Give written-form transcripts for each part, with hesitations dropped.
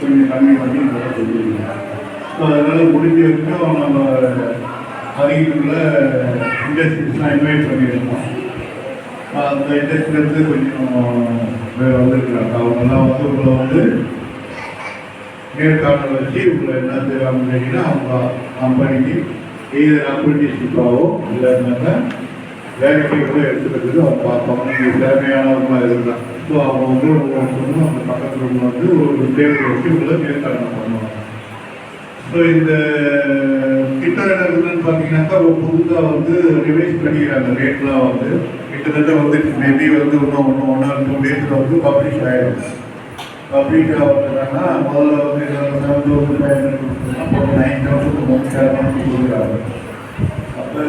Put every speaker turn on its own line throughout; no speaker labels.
கொஞ்சம் கம்மி பண்ணி நல்லா சொல்லிடுங்க. ஸோ அதனால் முடிஞ்ச வரைக்கும் நம்ம அருகிலுள்ள இண்டஸ்ட்ரீஸ்லாம் இன்வைட் பண்ணியிருக்கோம். அந்த இண்டஸ்ட்ரியிலேருந்து கொஞ்சம் வேறு வந்திருக்கிறாங்க. அவங்கெல்லாம் வந்து உங்களை வந்து நேர்காணல் வச்சு உங்களை என்ன செய்வாங்கன்னு கேட்டிங்கன்னா அவங்க கம்பெனிக்கு இது அப்ரெண்டிஸ்ஷிப்பாகவோ இல்லைன்னாக்கா வேலைக்கு கூட எடுத்துக்கிறதுக்கு அவங்க பார்ப்பாங்க. நீங்கள் திறமையானவங்களாக இருந்தால் ஸோ அவங்க வந்து ஒவ்வொருத்தரும் அந்த பக்கத்தில் வந்து ஒரு டேபிள் வச்சு உங்களை நேர்காணல் பண்ணுவாங்க. ஸோ இந்த திட்டம் என்னன்னு பார்த்தீங்கன்னாக்கா புதுசாக வந்து ரிவைஸ் பண்ணிக்கிறாங்க. ரேட்லாம் வந்து கிட்டத்தட்ட வந்து மேபி வந்து இன்னும் 1 or 2 days வந்து பப்ளிஷ் ஆகிடும். பப்ளிஷ் ஆகுதுன்னா முதல்ல வந்து 7,500 அப்புறம் 9,000 கொடுக்குறாங்க. அப்போ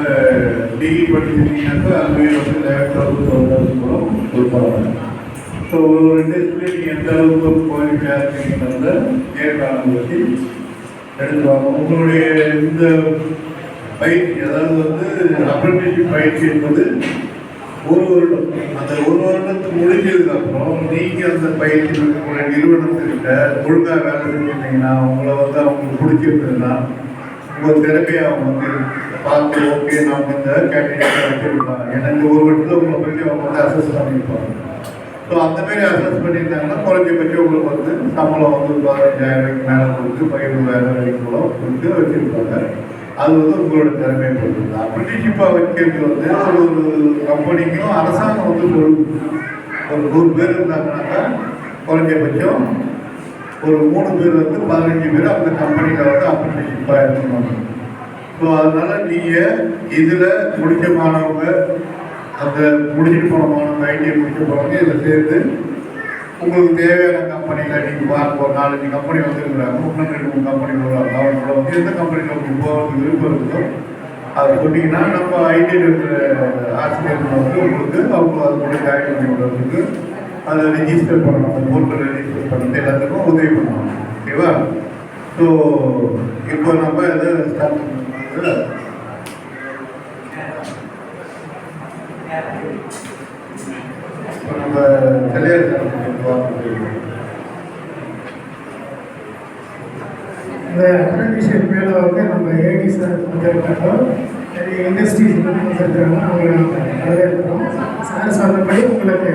டிகிரி படிச்சிருந்தீங்கன்னாக்கா அங்கே வந்து 11,000 கூட கொடுப்பாங்க. ஸோ ஒரு 2 டேஸ்லேயே நீங்கள் எந்த அளவுக்கு குவாலிட்டியாக இருக்கீங்கிறத நேர்காணல் வச்சு எடுத்துவாங்க. உங்களுடைய இந்த பயிற்சி அதாவது வந்து அப்ரெண்டிஸ்ஷிப் பயிற்சி என்பது 1 வருடம். அந்த 1 வருடத்துக்கு முடிஞ்சதுக்கப்புறம் நீங்கள் அந்த பயிற்சி இருக்கக்கூடிய நிறுவனத்துக்கிட்ட ஒழுங்காக வேலை செஞ்சுருந்தீங்கன்னா உங்களை வந்து அவங்களுக்கு பிடிச்சிருந்ததுன்னா உங்கள் திறமையை அவங்க வந்து பார்த்து ஓகே நம்ம இந்த கேண்டிடேட்டாக வச்சுருப்பாங்க. ஏன்னா இந்த 1 வருடத்தில் உங்களை பற்றி அவங்க வந்து அசஸ் பண்ணியிருப்பாங்க. ஸோ அந்தமாரி அசஸ் பண்ணியிருந்தாங்கன்னா குறைஞ்சபட்சம் உங்களுக்கு வந்து சம்பளம் வந்து 15,000 மேலே கொடுத்து 17,000 வரைக்கும் கொடுத்து வச்சுருப்பாங்க. அது வந்து உங்களோட திறமையை பொறுத்து. அப்ரெண்டிஸ்ஷிப்பாக வைக்கிறது வந்து ஒரு கம்பெனிக்கும் அரசாங்கம் வந்து சொல்லுது. ஒரு 100 பேர் இருந்தாங்கன்னாக்கா குறைஞ்சபட்சம் ஒரு 3 பேர் வந்து 15 பேர் அந்த கம்பெனியில் வந்து அப்ரெண்டிஸ்ஷிப்பாக இருக்கணும். ஸோ அதனால் நீங்கள் இதில் முடிச்ச மாணவங்க அந்த முடிச்சுட்டு போன மாணவங்க ஐடியை முடிச்சு போனவங்க இதில் சேர்ந்து உங்களுக்கு தேவையான கம்பெனியில் நீங்கள் பார்க்க ஒரு 4-5 கம்பெனி வந்துருக்குறாங்க. இன்னும் 2-3 கம்பெனி வருவாங்க. அவங்களோட வந்து எந்த கம்பெனியில் உங்களுக்கு போகிறதுக்கு விருப்பம் இருக்கோ அதை சொன்னீங்கன்னா நம்ம ஐடியில் இருக்கிற ஆசிரியர்கள் வந்து உங்களுக்கு அவங்க அது கூட ஜாயின் பண்ணி விடுறதுக்கு அதை ரெஜிஸ்டர் பண்ணணும். அந்த போர்ட்டில் ரெஜிஸ்டர் பண்ணுறது எல்லாத்துக்கும் உதவி பண்ணுவாங்க. ஓகேவா? ஸோ இப்போ நம்ம எதை ஸ்டார்ட் பண்ணுறது இப்போ நம்ம கல்யாண
இந்த அப்ரெண்டிஸ்ஷிப் மேலே வந்து நம்ம ஏடி சார் வந்திருக்காங்க. நிறைய இண்டஸ்ட்ரீஸ் வந்திருக்காங்க. அவங்களை வரவேற்கிறோம். சார் சொன்னபடி உங்களுக்கு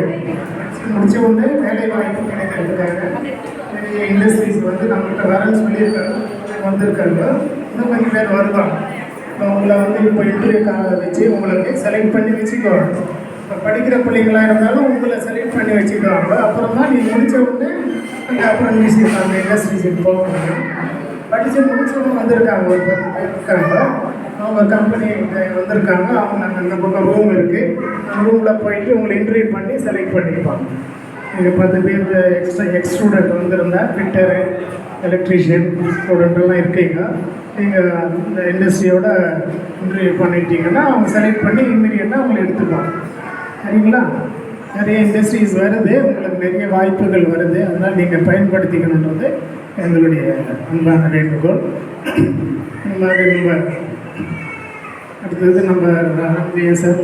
முடிச்ச உடனே வேலை வாய்ப்பு கிடைக்கிறதுக்காக நிறைய இண்டஸ்ட்ரீஸ் வந்து நம்மகிட்ட வரன்னு சொல்லியிருக்காங்க. வந்திருக்காங்க. இன்னும் கொஞ்சம் பேர் வருவாங்க. உங்களை வந்து இப்போ இன்டர்வியூக்காக வச்சு உங்களுக்கு செலக்ட் பண்ணி வச்சுக்குவாங்க. இப்போ படிக்கிற பிள்ளைங்களாக இருந்தாலும் உங்களை செலக்ட் பண்ணி வச்சுக்குவாங்க. அப்புறமா நீங்கள் முடித்த உடனே அந்த அப்ரெண்டிஸ்ஷிப் அந்த இண்டஸ்ட்ரீஸுக்கு போக முடியும். படித்து முடிச்சவங்க வந்திருக்காங்க. ஒரு 10 பேர் இருக்காங்க. அவங்க கம்பெனி வந்திருக்காங்க. அவங்க நாங்கள் இந்த பக்கம் ரூம் இருக்குது. அந்த ரூமில் போயிட்டு உங்களை இன்டர்வியூ பண்ணி செலக்ட் பண்ணிப்பாங்க. நீங்கள் 10 பேர் எக்ஸ் ஸ்டூடெண்ட் வந்திருந்தால் ஃபிட்டரு எலக்ட்ரீஷியன் ஸ்டூடெண்ட்டெல்லாம் இருக்கீங்க. நீங்கள் இந்த இண்டஸ்ட்ரியோட இன்டர்வியூ பண்ணிட்டீங்கன்னா அவங்க செலக்ட் பண்ணி இம்மீடியட்டாக அவங்களை எடுத்துப்பாங்க. சரிங்களா? நிறைய இண்டஸ்ட்ரீஸ் வருது. உங்களுக்கு நிறைய வாய்ப்புகள் வருது. அதனால் நீங்கள் பயன்படுத்திக்கணுன்றது எங்களுடைய அன்பான வேண்டுகோள். இந்த மாதிரி நம்ம அடுத்தது நம்ம சார்